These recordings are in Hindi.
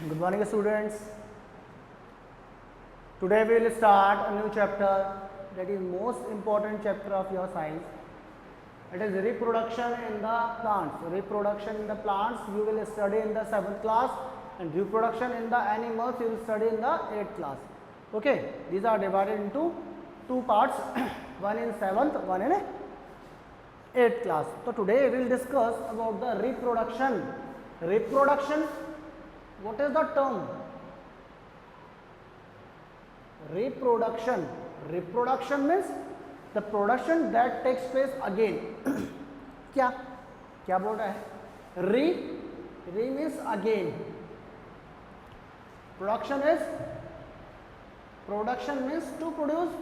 Good morning students. Today we will start a new chapter that is most important chapter of your science. It is reproduction in the plants. Reproduction in the plants you will study in the 7th class, and reproduction in the animals you will study in the 8th class. Okay, these are divided into two parts, one in 7th, one in 8th class. So today we will discuss about the reproduction. Reproduction, what is the term? Reproduction. Reproduction means the production that takes place again. क्या क्या बोल रहा है? Re means again. Production means to produce.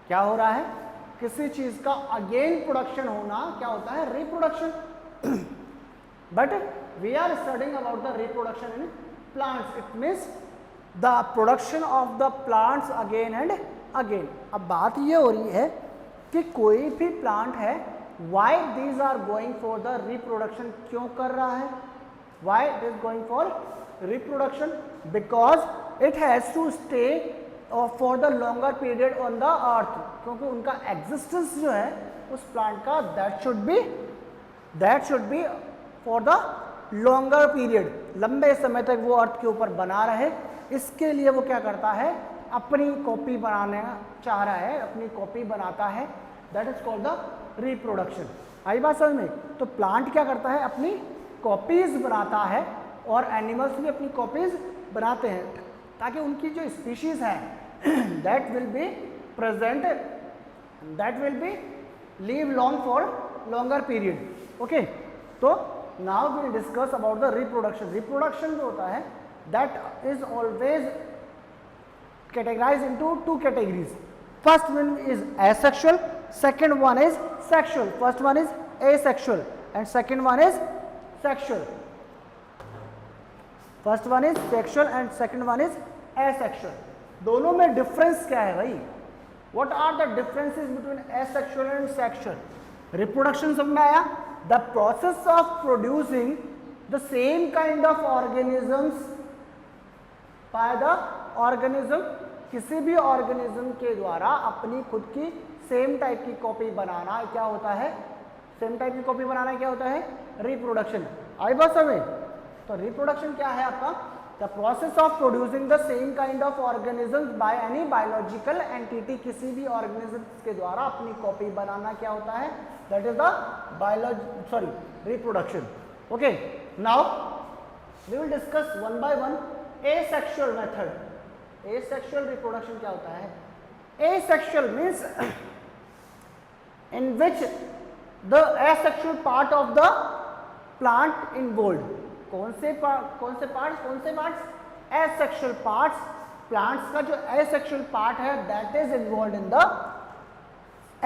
क्या हो रहा है? किसी चीज का अगेन प्रोडक्शन होना क्या होता है? Reproduction. But we are studying about the reproduction in plants. It means the production of the plants again and again. अब बात ये हो रही है कि कोई भी प्लांट है, why these are going for the reproduction, क्यों कर रहा है? Why it is going for reproduction? Because it has to stay for the longer period on the earth. क्योंकि उनका existence जो है उस प्लांट का that should be for the longer period. लंबे समय तक वो अर्थ के ऊपर बना रहे, इसके लिए वो क्या करता है? अपनी कॉपी बनाने चाह रहा है, अपनी कॉपी बनाता है. That is called the reproduction. आई बात समझ में? तो प्लांट क्या करता है? अपनी कॉपीज बनाता है, और एनिमल्स भी अपनी कॉपीज बनाते हैं ताकि उनकी जो स्पीशीज है that will be present, that will be live long for longer period. Okay, तो now we will discuss about the reproduction. Reproduction जो होता है that is always categorized into two categories. First one is asexual, second one is sexual. First one is asexual and second one is sexual. First one is sexual and second one is asexual. दोनों में difference क्या है भाई? What are the differences between asexual and sexual? Reproduction समझ में आया? The process of producing the same kind of organisms by the organism, किसी भी ऑर्गेनिज्म के द्वारा अपनी खुद की सेम टाइप की कॉपी बनाना क्या होता है? सेम टाइप की कॉपी बनाना क्या होता है? रिप्रोडक्शन. आई बात समझ? तो रिप्रोडक्शन क्या है आपका? The process of producing the same kind of organism by any biological entity. किसी भी ऑर्गेनिज्म के द्वारा अपनी कॉपी बनाना क्या होता है? That is the reproduction. Okay, now we will discuss one by one asexual method. Asexual reproduction क्या होता है? Asexual means in which the asexual part of the plant involved. कौन से parts? Asexual parts. Plants का जो asexual part है that is involved in the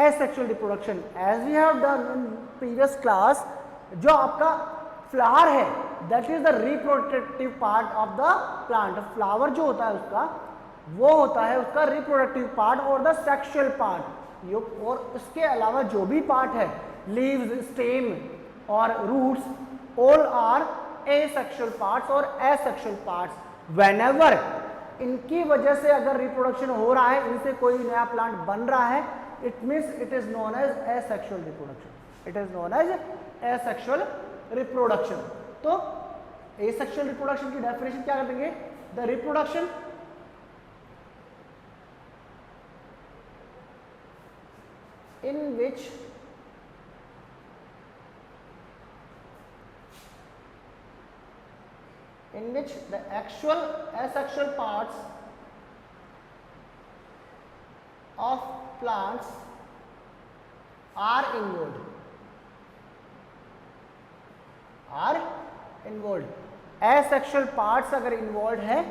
asexual reproduction. As we have done in previous class, जो आपका फ्लावर है that is the reproductive part of the plant. Flower जो होता है उसका, वो होता है उसका रिप्रोडक्टिव पार्ट और द सेक्सुअल पार्ट. और उसके अलावा जो भी पार्ट है, लीव्स, स्टेम और roots, all are asexual parts और एसेक्सुअल पार्ट्स. व्हेनेवर इनकी वजह से अगर रिप्रोडक्शन हो रहा है, इनसे कोई नया प्लांट बन रहा है, it means it is known as asexual reproduction. It is known as asexual reproduction. तो एसेक्सुअल रिप्रोडक्शन की डेफिनेशन क्या करेंगे? The reproduction in which the actual asexual parts of plants are involved. Asexual parts अगर इन्वॉल्व है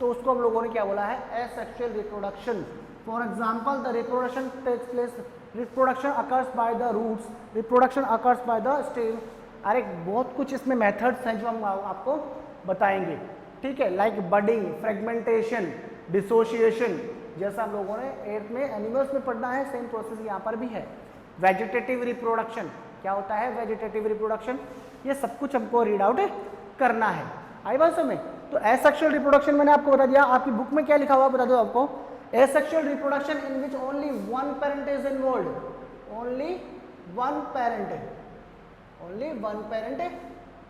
तो उसको हम लोगों ने क्या बोला है? Asexual reproduction. For example the reproduction takes place, reproduction occurs by the roots, reproduction occurs by the stem. अरे बहुत कुछ इसमें मेथड्स हैं जो हम आपको बताएंगे. ठीक है, लाइक बडिंग, फ्रेगमेंटेशन, डिसोशिएशन, जैसा हम लोगों ने 8th में एनिमल्स में पढ़ना है, सेम प्रोसेस यहाँ पर भी है. वेजिटेटिव रिप्रोडक्शन क्या होता है? वेजिटेटिव रिप्रोडक्शन, ये सब कुछ हमको रीड आउट करना है. आई बात समझ में? तो एसेक्सुअल रिप्रोडक्शन मैंने आपको बता दिया, आपकी बुक में क्या लिखा हुआ बता दो आपको, asexual reproduction in which only one parent is involved, only one parent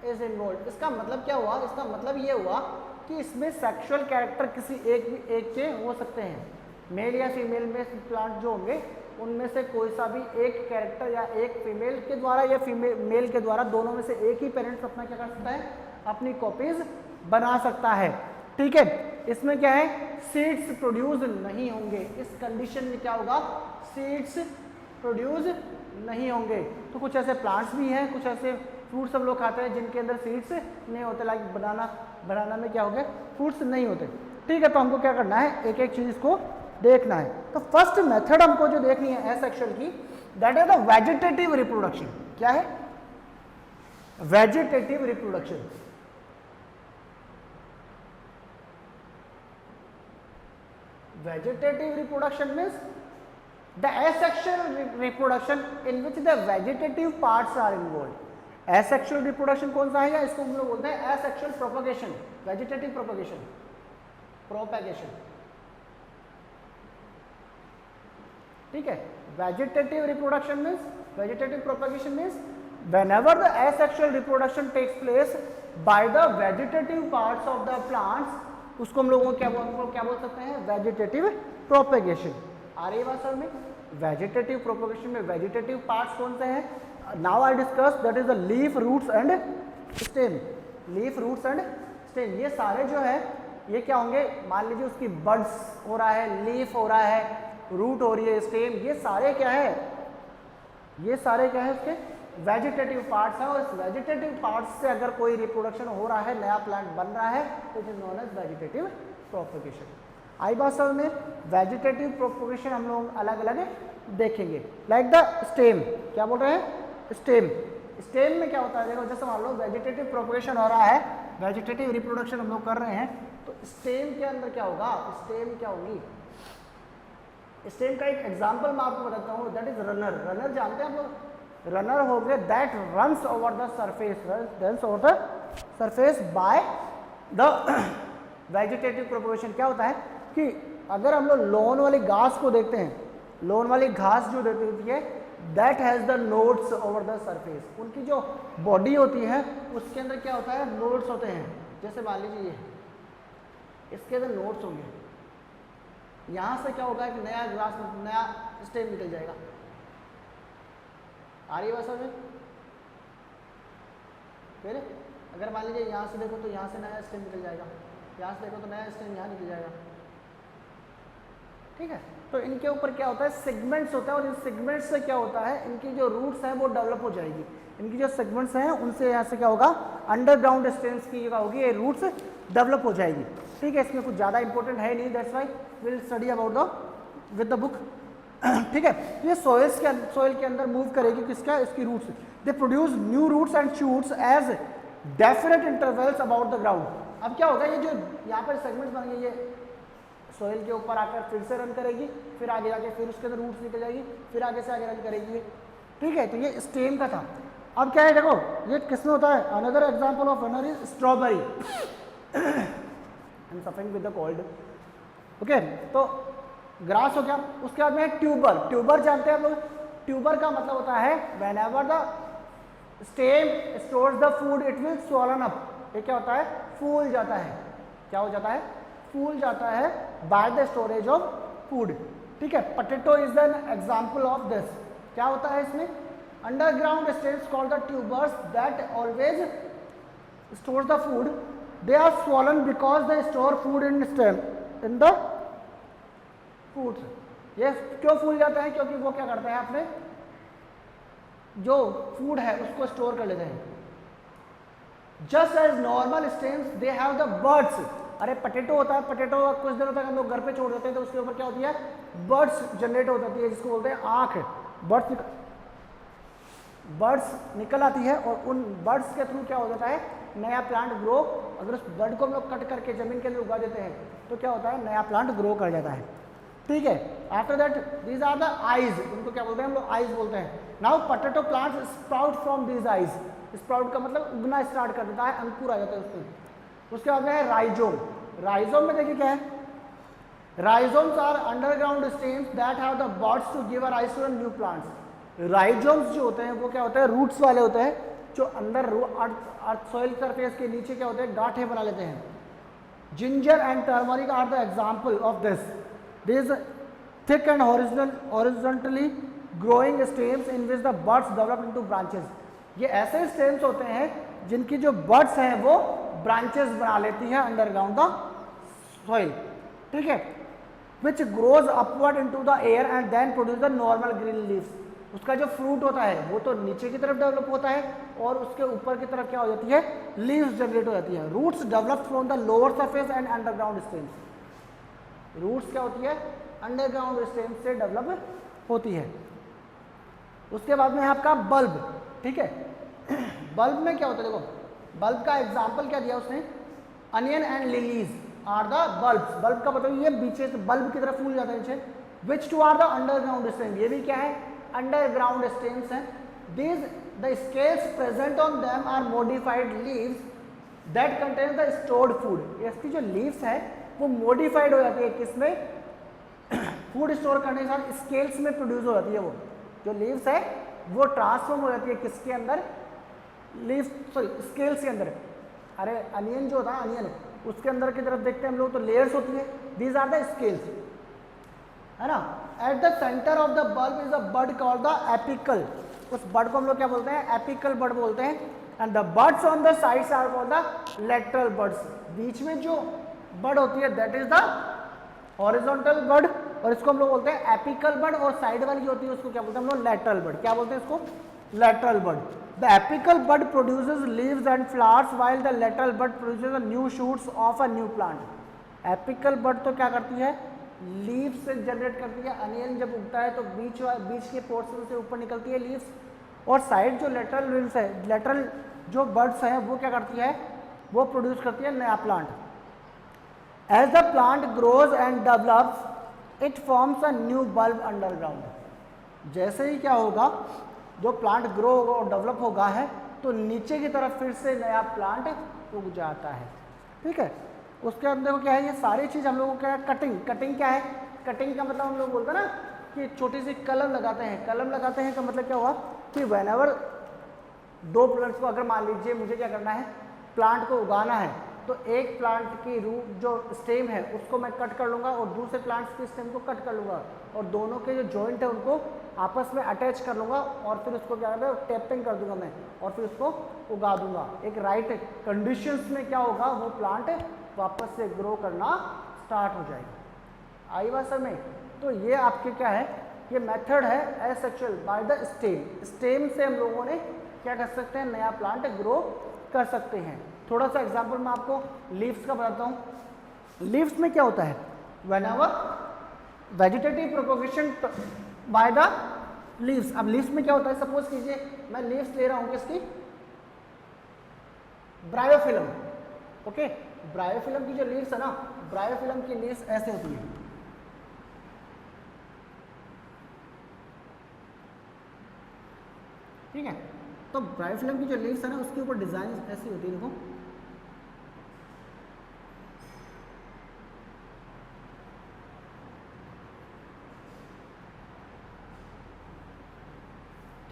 is involved. इसका मतलब क्या हुआ? इसका मतलब ये हुआ कि इसमें सेक्सुअल कैरेक्टर किसी एक के हो सकते हैं, मेल या फीमेल में प्लांट जो होंगे उनमें से कोई सा भी एक कैरेक्टर या एक फीमेल के द्वारा या फीमेल मेल के द्वारा, दोनों में से एक ही पेरेंट्स अपना क्या कर सकता है, अपनी कॉपीज बना सकता है। ठीक है, इसमें क्या है, सीड्स प्रोड्यूस नहीं होंगे। इस कंडीशन में क्या होगा, सीड्स प्रोड्यूस नहीं होंगे। तो कुछ ऐसे प्लांट्स भी हैं, कुछ ऐसे फ्रूट्स हम लोग खाते हैं जिनके अंदर सीड्स नहीं होते, लाइक बनाना में क्या हो गया, फ्रूट्स नहीं होते। ठीक है, तो हमको क्या करना है, एक एक चीज को देखना है। तो फर्स्ट मेथड हमको जो देखनी है एसेक्सुअल की, that is the vegetative reproduction. क्या है? Vegetative reproduction. Vegetative reproduction means the asexual reproduction in which the vegetative parts are involved. Asexual reproduction कौन सा है, या इसको हम लोग बोलते हैं asexual propagation, vegetative propagation, ठीक है। Vegetative reproduction means, vegetative propagation means whenever the asexual reproduction takes place by the vegetative parts of the plants, उसको हम लोगों को क्या बोल सकते हैं, वेजिटेटिव प्रोपेगेशन। आ रही है बात समझ में? वेजिटेटिव प्रोपेगेशन में वेजिटेटिव पार्ट्स कौन से हैं? Now I discuss that is the leaf, roots and stem. Leaf, roots and stem, ये सारे जो है ये क्या होंगे, मान लीजिए उसकी बड्स हो रहा है, लीफ हो रहा है, रूट हो रही है, स्टेम, ये सारे क्या है, ये सारे क्या है उसके वेजिटेटिव पार्ट्स हैं। और इस वेजिटेटिव पार्ट्स से अगर कोई रिप्रोडक्शन हो रहा है, नया प्लांट बन रहा है, तो it is known as vegetative propagation. आई बात समझ में? वेजिटेटिव प्रोपेगेशन हम लोग अलग अलग देखेंगे। लाइक द स्टेम, क्या बोल रहे हैं, स्टेम। स्टेम में क्या होता है, देखो जैसे मान लो वेजिटेटिव प्रोपेगेशन हो रहा है, वेजिटेटिव रिप्रोडक्शन हम लोग कर रहे हैं, तो स्टेम के अंदर क्या होगा, स्टेम क्या होगी, स्टेम का एक एग्जाम्पल मैं आपको बताता हूँ, दैट इज रनर। रनर जानते हैं आप लोग? रनर हो गए that runs over the surface by the vegetative propagation. क्या होता है कि अगर हम लोग लॉन वाली घास को देखते हैं, लॉन वाली घास जो देती होती है, that has the nodes over the surface, उनकी जो बॉडी होती है उसके अंदर क्या होता है, नोड्स होते हैं। जैसे मान लीजिए इसके अंदर नोड्स होंगे, यहाँ से क्या होगा, एक नया ग्रास, नया स्टेम निकल जाएगा। आ रही है बात समझ में? फिर अगर मान लीजिए यहाँ से देखो तो यहाँ से नया स्टेम निकल जाएगा, यहाँ से देखो तो नया स्टेम यहाँ निकल जाएगा। ठीक है, तो इनके ऊपर क्या होता है, सेगमेंट्स होता है, और इन सेगमेंट्स से क्या होता है, इनकी जो रूट्स हैं वो डेवलप हो जाएगी। इनकी जो सेगमेंट्स हैं उनसे यहाँ से क्या होगा, अंडरग्राउंड स्टेम्स की क्या होगी, ये रूट्स डेवलप हो जाएगी। ठीक है, इसमें कुछ ज़्यादा इंपॉर्टेंट है नहीं, that's why will study about the with the book. ठीक है, ये सोइल के अंदर मूव करेगी, किसका, इसकी roots. They produce new roots and shoots as definite intervals about the ground. अब क्या होगा, ये जो यहाँ पर सेगमेंट्स बन गई, ये सोइल के ऊपर आकर फिर से रन करेगी, फिर आगे जाके फिर उसके अंदर रूट्स निकल जाएगी, फिर आगे से आगे रन करेगी। ठीक है, तो ये स्टेम का था। अब क्या है, देखो ये किसमें होता है, another example of runner is strawberry. I am suffering with the cold. Okay, तो ग्रास हो गया, उसके बाद में ट्यूबर। ट्यूबर जानते हैं आप लोग? ट्यूबर का मतलब होता है whenever the stem stores the food it will swollen up. ये क्या होता है, फूल जाता है। क्या हो जाता है, फूल जाता है by the storage of food. ठीक है, potato is an example of this. क्या होता है इसमें, underground stems called the tubers that always stores the food, they are swollen because they store food in stem in the foods. ये क्यों फूल जाता है, क्योंकि वो क्या करता है, अपने जो फूड है उसको स्टोर कर लेते हैं। Just as normal stems they have the birds. अरे पोटैटो होता है, पोटैटो कुछ दिनों तक हम लोग घर पे छोड़ देते हैं तो उसके ऊपर क्या होती है, बर्ड्स जनरेट हो जाती है, जिसको बोलते हैं आँख। बर्ड्स निकल आती है और उन बर्ड्स के थ्रू क्या हो जाता है, नया प्लांट ग्रो। अगर उस बर्ड को हम लोग कट करके जमीन के अंदर उगा देते हैं तो क्या होता है, नया प्लांट ग्रो कर जाता है। ठीक है, after that these are the eyes, उनको क्या बोलते हैं हम लोग, आईज बोलते हैं। Now potato plant sprout from these eyes. Sprout का मतलब उगना स्टार्ट कर देता है, अंकुर आ जाता है उसमें। उसके बाद में है राइजोम। राइजोम में देखिए क्या है, rhizomes are underground stems that have the buds to give rise to new plants. Rhizomes जो होते हैं वो क्या होते हैं, रूट्स वाले होते हैं, जो अंदर अर्थ सॉइल सरफेस के नीचे क्या होते हैं, गांठें बना लेते हैं। Ginger and turmeric are the example of this. This thick and horizontally growing stems in which the buds develop into branches. ये ऐसे स्टेम्स होते हैं जिनकी जो बड्स हैं वो ब्रांचेस बना लेती हैं अंडरग्राउंड द सॉइल, ठीक है, which grows upward into the air and then produce the normal green leaves. उसका जो फ्रूट होता है वो तो नीचे की तरफ डेवलप होता है और उसके ऊपर की तरफ क्या हो जाती है, लीव्स जनरेट हो जाती है। Roots develop from the lower surface and underground stems. Roots क्या होती है, अंडरग्राउंड स्टेम्स से डेवलप होती है। उसके बाद में है आपका बल्ब, ठीक है। बल्ब में क्या होता है, देखो बल्ब का एग्जाम्पल क्या दिया उसने, onion and lilies are the bulbs. Bulb का मतलब ये पीछे से बल्ब की तरफ फूल जाता है नीचे। Which too are the underground stem, ये भी क्या है, अंडरग्राउंड स्टेम्स हैं। These the scales present on them are modified leaves that contain the stored food। इसकी जो लीव्स है वो मॉडिफाइड हो जाती है, किसमें, फूड स्टोर करने के साथ स्केल्स में प्रोड्यूस हो जाती है। वो जो लीव्स है वो ट्रांसफॉर्म हो जाती है किसके अंदर, लीव्स सॉरी स्केल्स के अंदर। अरे अनियन जो होता है, अनियन उसके अंदर की तरफ देखते हैं हम लोग तो लेयर्स होती है। दीज आर द स्केल्स, है ना। At the centre of the bulb is a bud called the apical. उस बड को हम लोग क्या बोलते हैं, एपिकल बड बोलते हैं। And the buds on the sides are called the lateral buds. बीच में जो बड होती है that is the horizontal bud, और इसको हम लोग बोलते हैं एपिकल बड। और साइड वाली जो होती है उसको क्या बोलते हैं हम लोग, लेटरल बड। क्या बोलते हैं इसको, lateral bud. The apical bud produces leaves and flowers while the lateral bud produces new shoots of a new plant. Apical bud तो क्या करती है, लीव से जनरेट करती है। अनियन जब उगता है तो बीच के पोर्शन से ऊपर निकलती है लीव्स, और साइड जो लेटरल लीव्स है, लेटरल जो बर्ड्स हैं वो क्या करती है, वो प्रोड्यूस करती है नया plant. As the plant grows and develops it forms a new bulb underground. जैसे ही क्या होगा, जो प्लांट ग्रो होगा और डेवलप होगा है तो नीचे की तरफ फिर से नया प्लांट उग जाता है, ठीक है। उसके अंदर क्या है, ये सारी चीज़ हम लोगों को क्या है, कटिंग। कटिंग क्या है, कटिंग का मतलब हम लोग बोलते हैं ना कि छोटी सी कलम लगाते हैं। कलम लगाते हैं का मतलब क्या हुआ कि व्हेनेवर दो प्लांट्स को, अगर मान लीजिए मुझे क्या करना है, प्लांट को उगाना है, तो एक प्लांट की रूट जो स्टेम है उसको मैं कट कर लूँगा और दूसरे प्लांट्स की स्टेम को कट कर लूँगा, और दोनों के जो जॉइंट है उनको आपस में अटैच कर लूँगा, और फिर उसको क्या करना है, टेपिंग कर दूंगा मैं, और फिर उसको उगा दूंगा। एक राइट कंडीशंस में क्या होगा, वो प्लांट वापस से ग्रो करना स्टार्ट हो जाएगा। आई बात समझ में। तो ये आपके क्या है, ये मेथड है asexual bye the stem. Stem से हम लोगों ने क्या कर सकते हैं, नया प्लांट ग्रो कर सकते हैं। थोड़ा सा एग्जांपल मैं आपको लीव्स का बताता हूँ। लीव्स में क्या होता है, whenever vegetative propagation by the leaves. अब लीव्स में क्या होता है, सपोज कीजिए मैं लीव्स ले रहा हूँ किसकी, ब्रायोफिलम, ओके। ब्रायोफिलम की जो लीव्स है ना, ब्रायोफिलम की लीव्स ऐसे होती है, ठीक है। तो ब्रायोफिलम की जो लीव्स है ना उसके ऊपर डिजाइन ऐसी होती है, देखो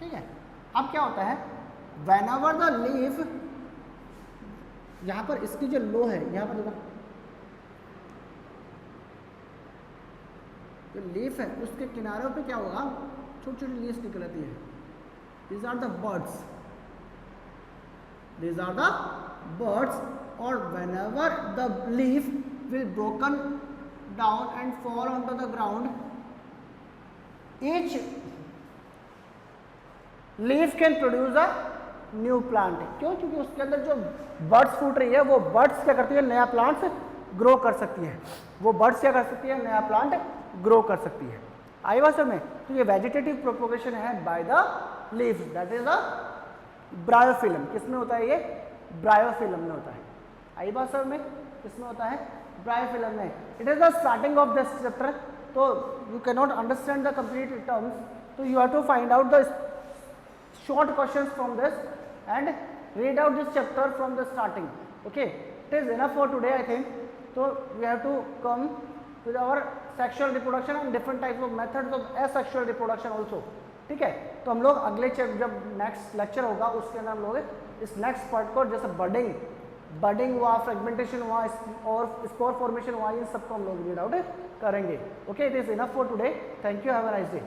ठीक है। अब क्या होता है, whenever the leaf, यहाँ पर इसकी जो लो है, यहाँ पर देखो जो लीफ है उसके किनारों पे क्या होगा, छोटी छोटी लीव्स निकल आती है। These are the buds, these are the buds। और whenever the leaf will broken down and fall onto the ground, each leaf can produce a new plant. क्यों, क्योंकि उसके अंदर जो बर्ड्स फूट रही है वो बर्ड्स क्या करती है, नया प्लांट ग्रो कर सकती है। वो बर्ड्स क्या कर सकती है, नया प्लांट ग्रो कर सकती है। आई बात समझ में। तो ये वेजिटेटिव प्रोपोगेशन है by the leaves, that is the bryophyllum. किसमें होता है, ये ब्रायोफिलम में होता है। आई बात समझ में, किसमें होता है, ब्रायोफिलम में। It is the starting of this chapter. तो you can not understand the complete terms, तो you have to find out the short questions from this and read out this chapter from the starting, okay। It is enough for today I think. तो we have to come with our sexual reproduction and different types of methods of asexual reproduction also. ठीक है, तो हम लोग अगले जब नेक्स्ट लेक्चर होगा उसके अंदर हम लोग इस नेक्स्ट पार्ट को, जैसे बडिंग हुआ, फ्रेगमेंटेशन हुआ और स्पोर फॉर्मेशन हुआ, इन सबको हम लोग रीड आउट करेंगे. Okay, it is enough for today. Thank you, have a nice day.